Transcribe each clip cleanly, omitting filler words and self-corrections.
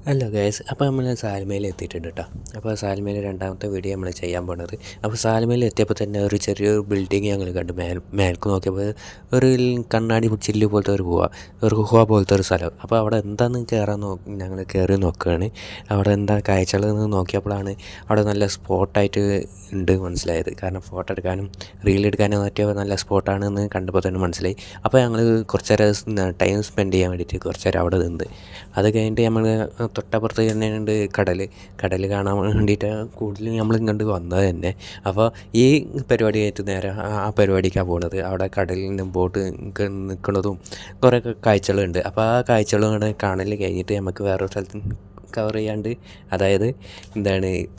Hello guys, അപ്പോൾ നമ്മൾ സാൽമയിൽ എത്തിയിട്ടുണ്ട് കേട്ടോ. അപ്പോൾ സാൽമയിൽ രണ്ടാമത്തെ വീഡിയോ നമ്മൾ ചെയ്യാൻ പോണത്. അപ്പോൾ സാൽമയിൽ എത്തിയപ്പോൾ തന്നെ ഒരു ചെറിയൊരു ബിൽഡിങ് ഞങ്ങൾ കണ്ടു. മേൽക്ക് നോക്കിയപ്പോൾ ഒരു കണ്ണാടി ചില്ല് പോലത്തെ ഒരു ഗുഹ പോലത്തെ ഒരു സ്ഥലം. അപ്പോൾ അവിടെ എന്താണെന്ന് ഞങ്ങൾ കയറി നോക്കുകയാണ്. അവിടെ എന്താ കാഴ്ചകളെന്ന് നോക്കിയപ്പോഴാണ് അവിടെ നല്ല സ്പോട്ടായിട്ട് ഉണ്ട് മനസ്സിലായത്. കാരണം ഫോട്ടോ എടുക്കാനും റീൽ എടുക്കാനും പറ്റിയ നല്ല സ്പോട്ടാണെന്ന് കണ്ടപ്പോൾ തന്നെ മനസ്സിലായി. അപ്പോൾ ഞങ്ങൾ കുറച്ച് നേരം ടൈം സ്പെൻഡ് ചെയ്യാൻ വേണ്ടിയിട്ട് കുറച്ച് നേരം അവിടെ നിന്ന്. അത് കഴിഞ്ഞിട്ട് നമ്മൾ തൊട്ടപ്പുറത്ത് തന്നെയുണ്ട് കടൽ കാണാൻ വേണ്ടിയിട്ട് കൂടുതൽ നമ്മൾ ഇങ്ങോട്ട് വന്നത് തന്നെ. അപ്പോൾ ഈ പരിപാടി ആയിട്ട് നേരെ ആ പരിപാടിക്കാണ് പോകുന്നത്. അവിടെ കടലിൻ്റെ ബോട്ട് നിൽക്കുന്നതും കുറേ കാഴ്ചകളുണ്ട്. അപ്പോൾ ആ കാഴ്ചകളും കൂടെ കാണൽ കഴിഞ്ഞിട്ട് നമുക്ക് വേറൊരു സ്ഥലത്ത് കവർ ചെയ്യാണ്ട്, അതായത്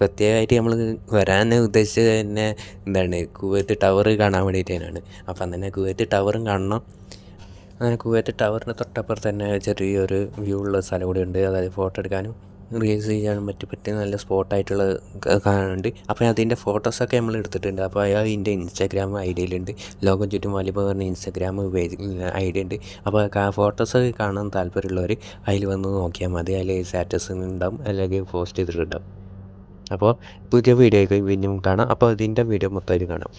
പ്രത്യേകമായിട്ട് നമ്മൾ വരാൻ ഉദ്ദേശിച്ചത് തന്നെ കുവൈത്ത് ടവർ കാണാൻ വേണ്ടിയിട്ട് തന്നെയാണ്. അപ്പം തന്നെ കുവൈത്ത് ടവറും കാണണം. അങ്ങനെ കുവൈത്ത് ടവറിന് തൊട്ടപ്പുറത്ത് തന്നെ ചെറിയൊരു വ്യൂ ഉള്ള സ്ഥലം കൂടെ ഉണ്ട്. അതായത് ഫോട്ടോ എടുക്കാനും റീൽസ് ചെയ്യാനും പറ്റിയ നല്ല സ്പോട്ടായിട്ടുള്ള കാണുന്നുണ്ട്. അപ്പോൾ അതിൻ്റെ ഫോട്ടോസൊക്കെ നമ്മൾ എടുത്തിട്ടുണ്ട്. അപ്പോൾ അതിൻ്റെ ഇൻസ്റ്റാഗ്രാം ഐ ഡിയിലുണ്ട്. ലോകം ചുറ്റും വലിപ്പം പറഞ്ഞ ഇൻസ്റ്റാഗ്രാം ഐ ഡി ഉണ്ട്. അപ്പോൾ ഫോട്ടോസ് കാണാൻ താല്പര്യമുള്ളവർ അതിൽ വന്ന് നോക്കിയാൽ മതി. അതിൽ സ്റ്റാറ്റസ് ഉണ്ടാവും, അല്ലെങ്കിൽ പോസ്റ്റ് ചെയ്തിട്ടുണ്ടാവും. അപ്പോൾ പുതിയ വീഡിയോയ്ക്ക് വീണ്ടും കാണാം. അപ്പോൾ ഇതിൻ്റെ വീഡിയോ മൊത്തമായിട്ട് കാണാം.